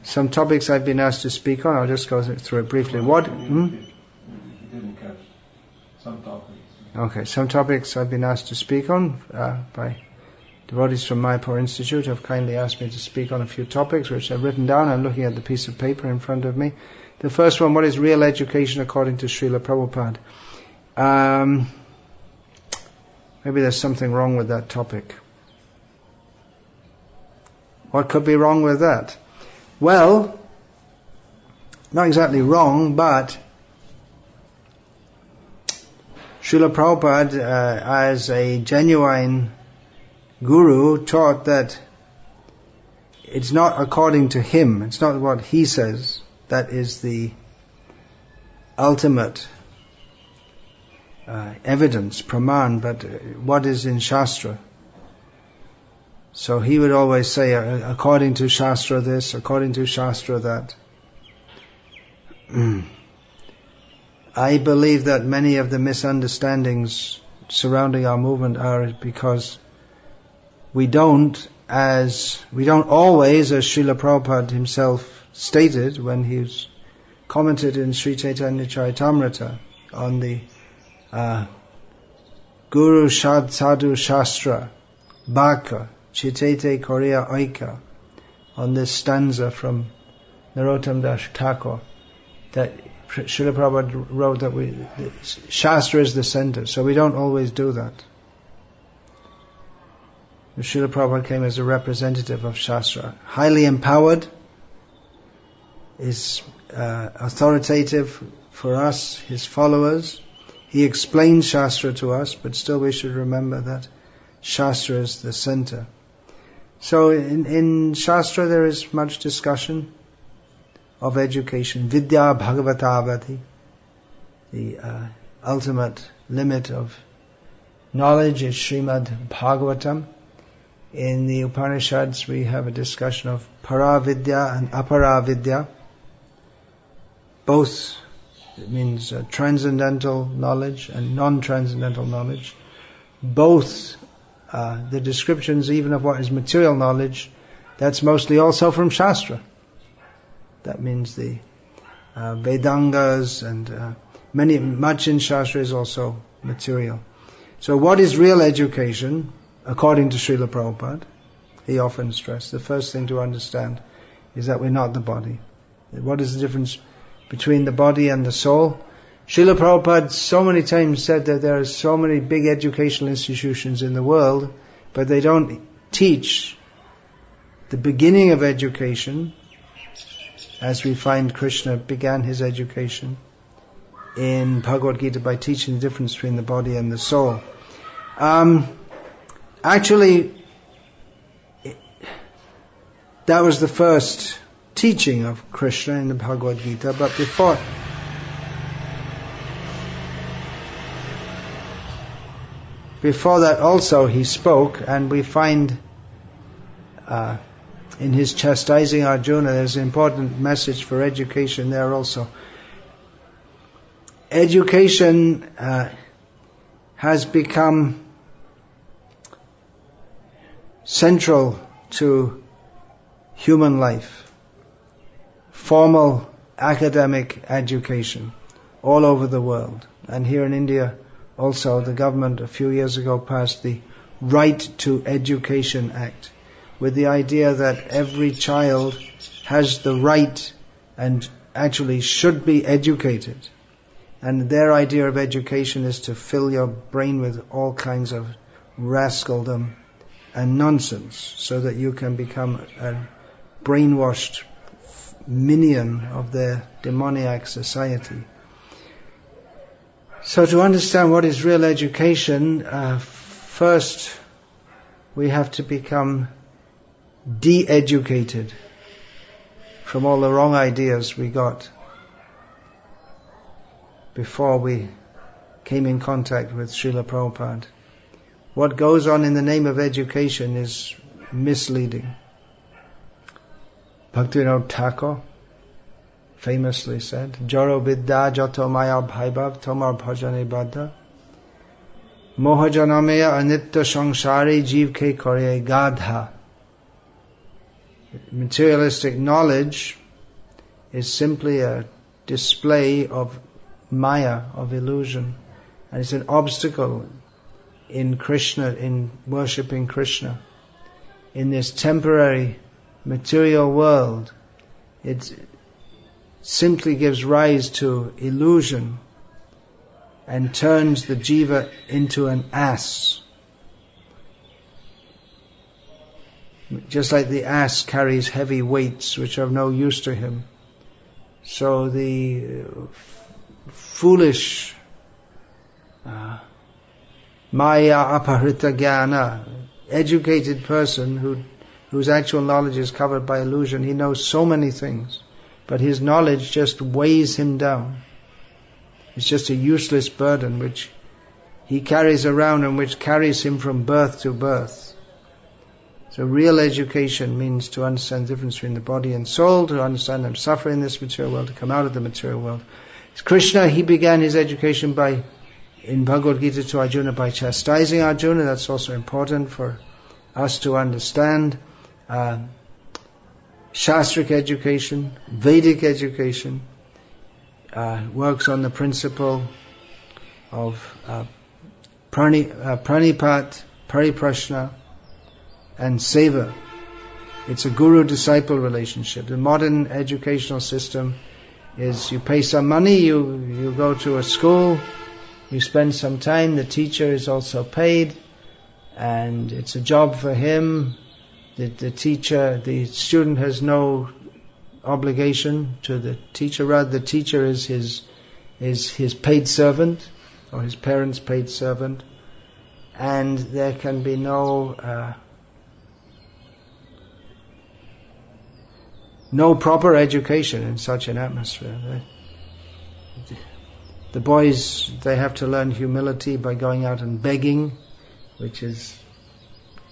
some topics I've been asked to speak on. I'll just go through it briefly. What? Didn't catch some topics. Okay, some topics I've been asked to speak on by devotees from Mayapur Institute have kindly asked me to speak on a few topics which I've written down. I'm looking at the piece of paper in front of me. The first one, what is real education according to Srila Prabhupada? Maybe there's something wrong with that topic. What could be wrong with that? Well, not exactly wrong, but Srila Prabhupada, as a genuine guru, taught that it's not according to him, it's not what he says, that is the ultimate evidence, praman, but what is in Shastra. So he would always say, according to Shastra this, according to Shastra that. I believe that many of the misunderstandings surrounding our movement are because we don't always, as Srila Prabhupada himself stated when he commented in Sri Chaitanya Charitamrita on the Guru Shad Sadhu Shastra Bhaka Chitete Korea Oika, on this stanza from Narottam Das Thakur, that Srila Prabhupada wrote that Shastra is the center, so we don't always do that. Srila Prabhupada came as a representative of Shastra, highly empowered, is authoritative for us, his followers. He explains Shastra to us, but still we should remember that Shastra is the center. So in Shastra there is much discussion of education. Vidya Bhagavatavati, the ultimate limit of knowledge is Srimad Bhagavatam. In the Upanishads we have a discussion of Paravidya and Aparavidya. Both, it means transcendental knowledge and non-transcendental knowledge. Both, the descriptions even of what is material knowledge, that's mostly also from Shastra. That means the Vedangas and much in Shastra is also material. So what is real education, according to Srila Prabhupada? He often stressed, the first thing to understand is that we're not the body. What is the difference between the body and the soul? Srila Prabhupada so many times said that there are so many big educational institutions in the world, but they don't teach the beginning of education, as we find Krishna began his education in Bhagavad Gita by teaching the difference between the body and the soul. Actually, that was the first teaching of Krishna in the Bhagavad Gita, but before that also he spoke, and we find in his chastising Arjuna there's an important message for education there also. Education has become central to human life. Formal academic education all over the world. And here in India also, the government a few years ago passed the Right to Education Act, with the idea that every child has the right and actually should be educated. And their idea of education is to fill your brain with all kinds of rascaldom and nonsense, so that you can become a brainwashed minion of their demoniac society. So to understand what is real education, first we have to become de-educated from all the wrong ideas we got before we came in contact with Srila Prabhupada. What goes on in the name of education is misleading. Bhaktivinoda Thakur famously said, Jaro Vidya Jato Maya Bhaibhav Tomar Bhajane Badha Mohajanamaya Anitya Sangsari Jeev Ke Kare Gadha. Materialistic knowledge is simply a display of Maya, of illusion, and it's an obstacle in Krishna, in worshipping Krishna. In this temporary material world, it simply gives rise to illusion and turns the jiva into an ass. Just like the ass carries heavy weights which are of no use to him, so the foolish Maya aparita jnana, educated person whose actual knowledge is covered by illusion, he knows so many things, but his knowledge just weighs him down. It's just a useless burden which he carries around and which carries him from birth to birth. So real education means to understand the difference between the body and soul, to understand them suffer in this material world, to come out of the material world. Krishna, he began his education in Bhagavad Gita to Arjuna by chastising Arjuna. That's also important for us to understand. Shastric education, Vedic education, works on the principle of pranipat, pariprashna, and seva. It's a guru-disciple relationship. The modern educational system is you pay some money, you go to a school, you spend some time, the teacher is also paid, and it's a job for him. The student has no obligation to the teacher, rather the teacher is his paid servant, or his parents' paid servant, and there can be no proper education in such an atmosphere. The boys, they have to learn humility by going out and begging, which is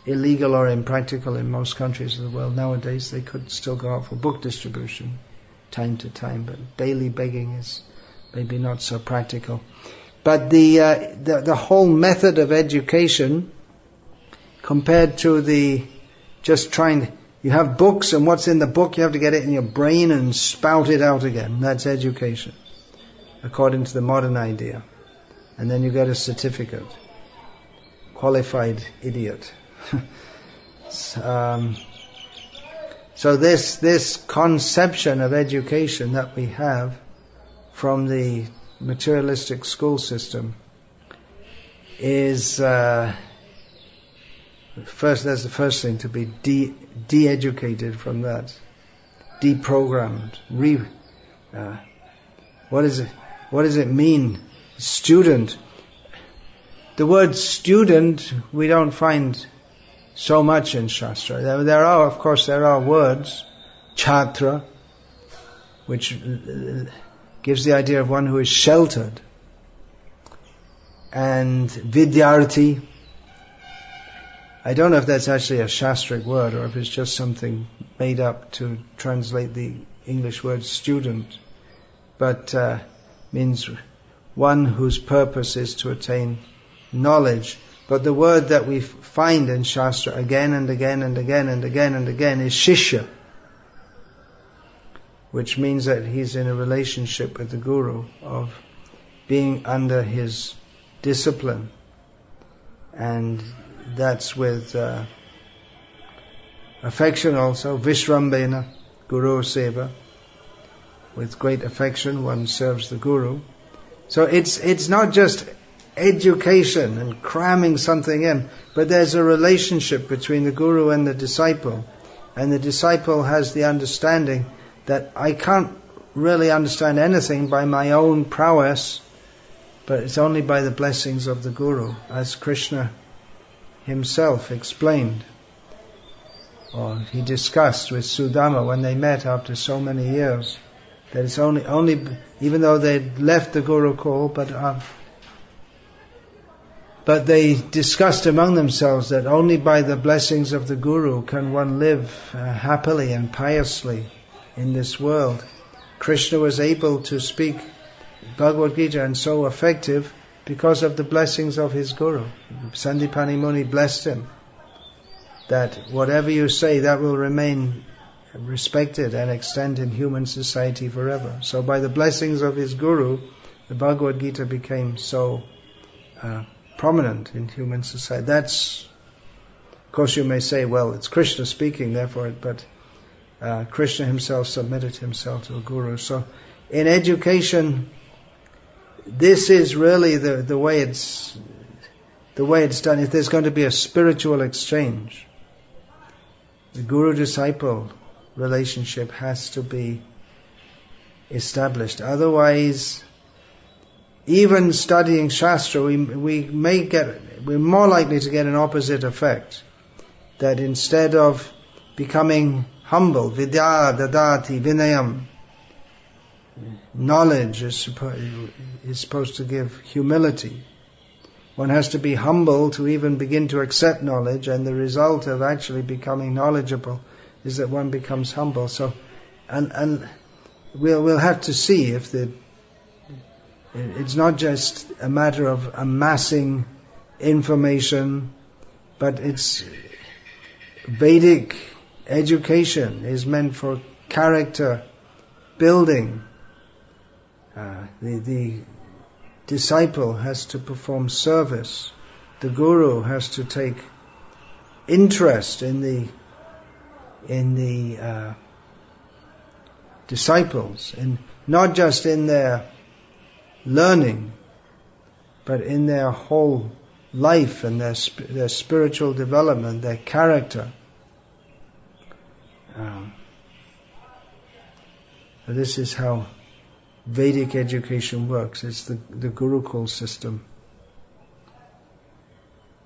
illegal or impractical in most countries of the world nowadays. They could still go out for book distribution time to time, but daily begging is maybe not so practical. But the whole method of education, compared to you have books, and what's in the book you have to get it in your brain and spout it out again. That's education, according to the modern idea. And then you get a certificate. Qualified idiot. So this conception of education that we have from the materialistic school system is that's the first thing, to be de-educated from that, deprogrammed. What does it mean? Student. The word student we don't find so much in Shastra. There are words, chhatra, which gives the idea of one who is sheltered, and vidyarthi. I don't know if that's actually a Shastric word or if it's just something made up to translate the English word student, but means one whose purpose is to attain knowledge. But the word that we find in Shastra again and again and again and again and again is shishya, which means that he's in a relationship with the Guru, of being under his discipline. And that's with affection also, vishrambena, Guru seva. With great affection one serves the Guru. So it's not just education and cramming something in, but there's a relationship between the Guru and the disciple. And the disciple has the understanding that I can't really understand anything by my own prowess, but it's only by the blessings of the Guru, as Krishna himself explained, or he discussed with Sudama when they met after so many years, that it's only even though they'd left the Gurukul, but they discussed among themselves that only by the blessings of the Guru can one live happily and piously in this world. Krishna was able to speak Bhagavad Gita and so effective because of the blessings of his Guru. Sandipani Muni blessed him that whatever you say, that will remain respected and extant in human society forever. So by the blessings of his guru, the Bhagavad Gita became so prominent in human society. That's, of course you may say, well, it's Krishna speaking, therefore, but Krishna himself submitted himself to a guru. So in education, this is really the way it's done. If there's going to be a spiritual exchange, the guru-disciple relationship has to be established. Otherwise, even studying Shastra, we're more likely to get an opposite effect. That instead of becoming humble, vidya dadati vinayam, knowledge is supposed to give humility. One has to be humble to even begin to accept knowledge, and the result of actually becoming knowledgeable is that one becomes humble. So, and we'll have to see if it's not just a matter of amassing information, but it's Vedic education is meant for character building. The disciple has to perform service. The guru has to take interest in the disciples, and not just in their learning, but in their whole life and their spiritual development, their character. This is how Vedic education works. It's the Gurukul system.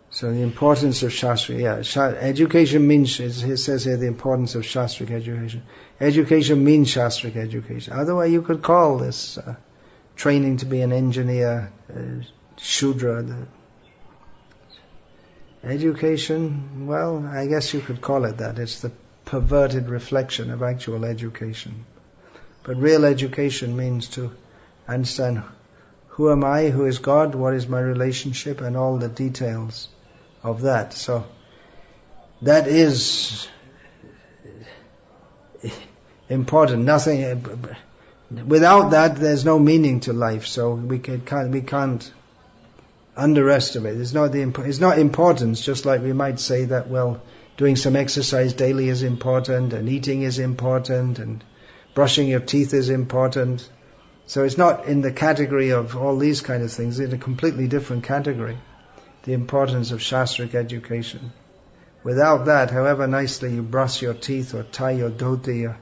So the importance of Shastric, education means, it says here, the importance of Shastric education. Education means Shastric education. Otherwise you could call this training to be an engineer, Shudra. Education, well, I guess you could call it that. It's the perverted reflection of actual education. But real education means to understand who am I, who is God, what is my relationship, and all the details of that. So that is important. Without that, there's no meaning to life. So we can't underestimate. It's not importance. Just like we might say that, well, doing some exercise daily is important, and eating is important, and brushing your teeth is important. So it's not in the category of all these kind of things. It's in a completely different category. The importance of Shastric education. Without that, however nicely you brush your teeth or tie your dhoti,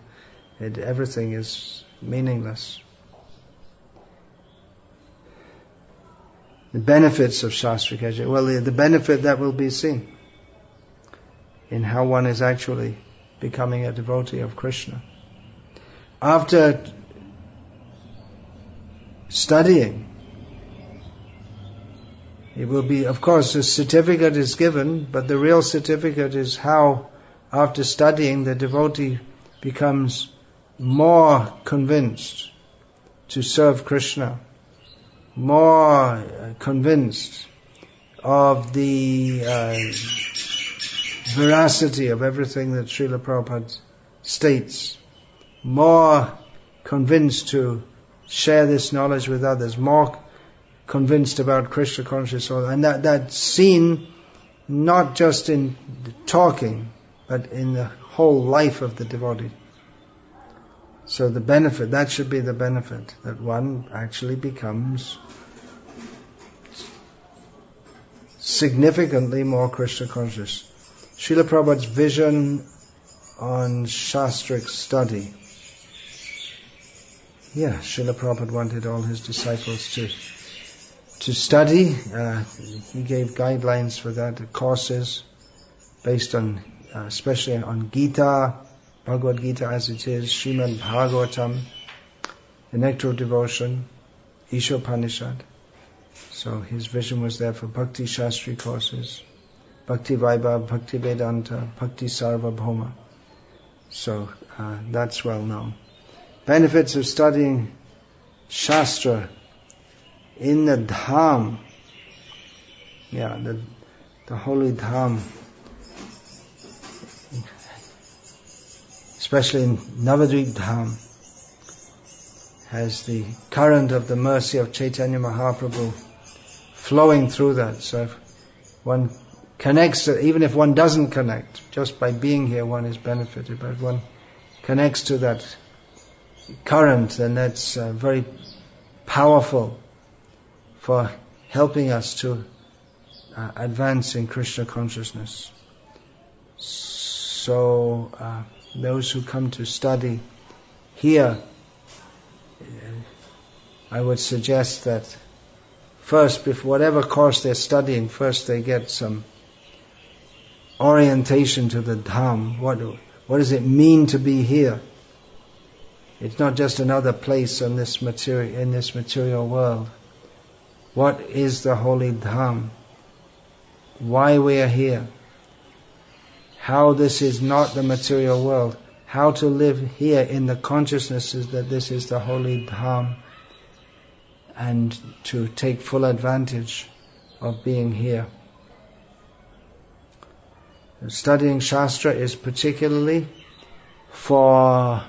everything is meaningless. The benefits of Shastric education. Well, the benefit that will be seen in how one is actually becoming a devotee of Krishna. After studying, it will be, of course, a certificate is given, but the real certificate is how, after studying, the devotee becomes more convinced to serve Krishna, more convinced of the veracity of everything that Srila Prabhupada states, more convinced to share this knowledge with others, more convinced about Krishna consciousness, and that's seen not just in talking, but in the whole life of the devotee. So the benefit, that should be the benefit, that one actually becomes significantly more Krishna conscious. Srila Prabhupada's vision on Shastric study. Yeah, Srila Prabhupada wanted all his disciples to study. He gave guidelines for that, courses based on, especially on Gita, Bhagavad Gita as it is, Srimad Bhagavatam, the Nectar of Devotion, Ishopanishad. So his vision was there for Bhakti Shastri courses, Bhakti Vaibhav, Bhakti Vedanta, Bhakti Sarvabhauma. So that's well known. Benefits of studying Shastra in the Dham. Yeah, the holy Dham. especially in Navadvip Dham, has the current of the mercy of Chaitanya Mahaprabhu flowing through that. So if one connects, even if one doesn't connect, just by being here one is benefited. But if one connects to that current, then that's very powerful for helping us to advance in Krishna consciousness. So those who come to study here, I would suggest that first, before whatever course they're studying, first they get some orientation to the Dham. What does it mean to be here? It's not just another place in this material world. What is the holy Dham? Why we are here? How this is not the material world? How to live here in the consciousness is that this is the holy Dham, and to take full advantage of being here. Studying Shastra is particularly for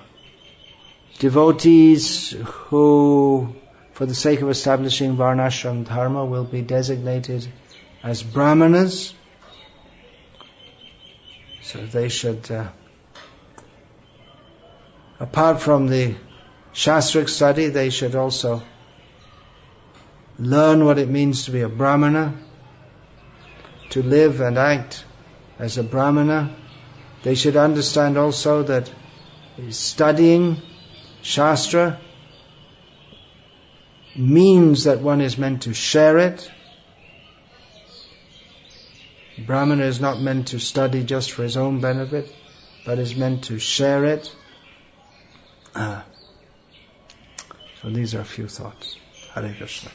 devotees who, for the sake of establishing Varnashram Dharma, will be designated as Brahmanas. So they should, apart from the Shastric study, they should also learn what it means to be a Brahmana, to live and act as a Brahmana. They should understand also that studying Shastra means that one is meant to share it. Brahmana is not meant to study just for his own benefit, but is meant to share it. So these are a few thoughts. Hare Krishna.